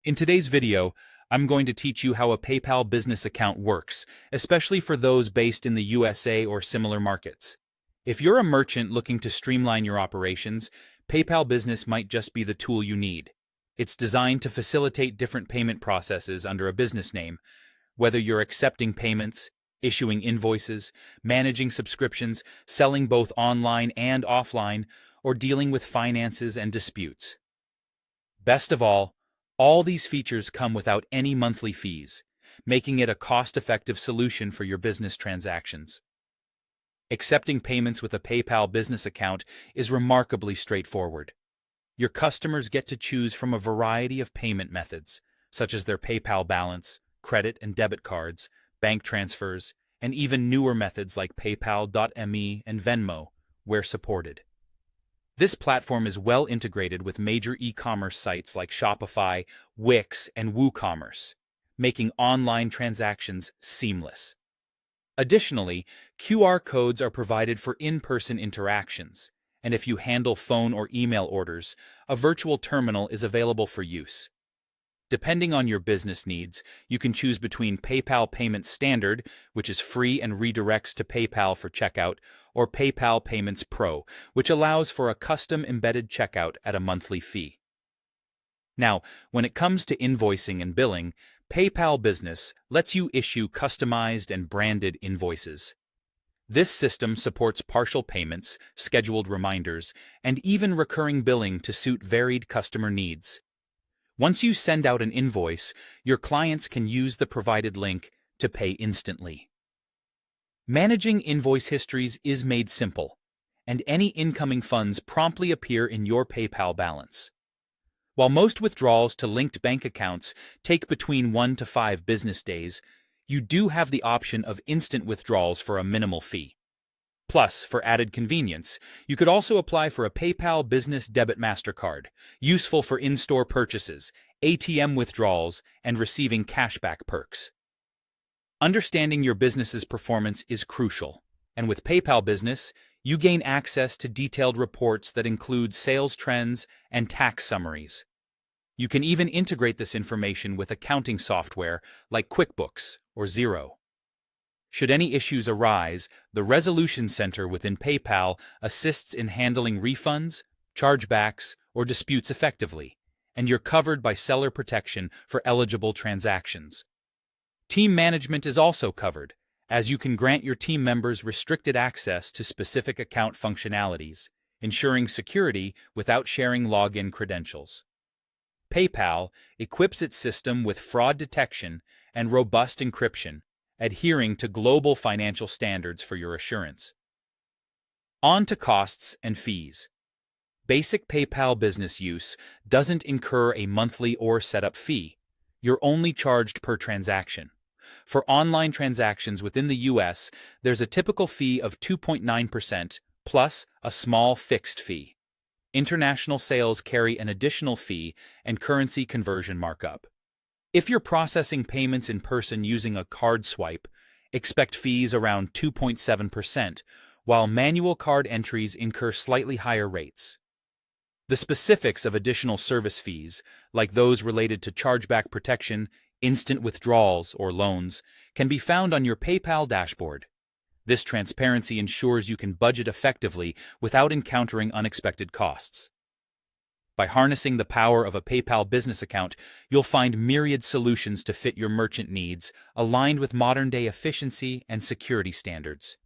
In today's video, I'm going to teach you how a PayPal business account works, especially for those based in the USA or similar markets. If you're a merchant looking to streamline your operations, PayPal Business might just be the tool you need. It's designed to facilitate different payment processes under a business name, whether you're accepting payments, issuing invoices, managing subscriptions, selling both online and offline, or dealing with finances and disputes. Best of all these features come without any monthly fees, making it a cost-effective solution for your business transactions. Accepting payments with a PayPal business account is remarkably straightforward. Your customers get to choose from a variety of payment methods, such as their PayPal balance, credit and debit cards, bank transfers, and even newer methods like PayPal.me and Venmo, where supported. This platform is well integrated with major e-commerce sites like Shopify, Wix, and WooCommerce, making online transactions seamless. Additionally, QR codes are provided for in-person interactions, and if you handle phone or email orders, a virtual terminal is available for use. Depending on your business needs, you can choose between PayPal Payments Standard, which is free and redirects to PayPal for checkout, or PayPal Payments Pro, which allows for a custom embedded checkout at a monthly fee. Now, when it comes to invoicing and billing, PayPal Business lets you issue customized and branded invoices. This system supports partial payments, scheduled reminders, and even recurring billing to suit varied customer needs. Once you send out an invoice, your clients can use the provided link to pay instantly. Managing invoice histories is made simple, and any incoming funds promptly appear in your PayPal balance. While most withdrawals to linked bank accounts take between 1 to 5 business days, you do have the option of instant withdrawals for a minimal fee. Plus, for added convenience, you could also apply for a PayPal Business Debit MasterCard, useful for in-store purchases, ATM withdrawals, and receiving cashback perks. Understanding your business's performance is crucial, and with PayPal Business, you gain access to detailed reports that include sales trends and tax summaries. You can even integrate this information with accounting software like QuickBooks or Xero. Should any issues arise, the Resolution Center within PayPal assists in handling refunds, chargebacks, or disputes effectively, and you're covered by seller protection for eligible transactions. Team management is also covered, as you can grant your team members restricted access to specific account functionalities, ensuring security without sharing login credentials. PayPal equips its system with fraud detection and robust encryption, adhering to global financial standards for your assurance. On to costs and fees. Basic PayPal business use doesn't incur a monthly or setup fee. You're only charged per transaction. For online transactions within the US, there's a typical fee of 2.9% plus a small fixed fee. International sales carry an additional fee and currency conversion markup. If you're processing payments in person using a card swipe, expect fees around 2.7%, while manual card entries incur slightly higher rates. The specifics of additional service fees, like those related to chargeback protection, instant withdrawals, or loans, can be found on your PayPal dashboard. This transparency ensures you can budget effectively without encountering unexpected costs. By harnessing the power of a PayPal business account, you'll find myriad solutions to fit your merchant needs, aligned with modern-day efficiency and security standards.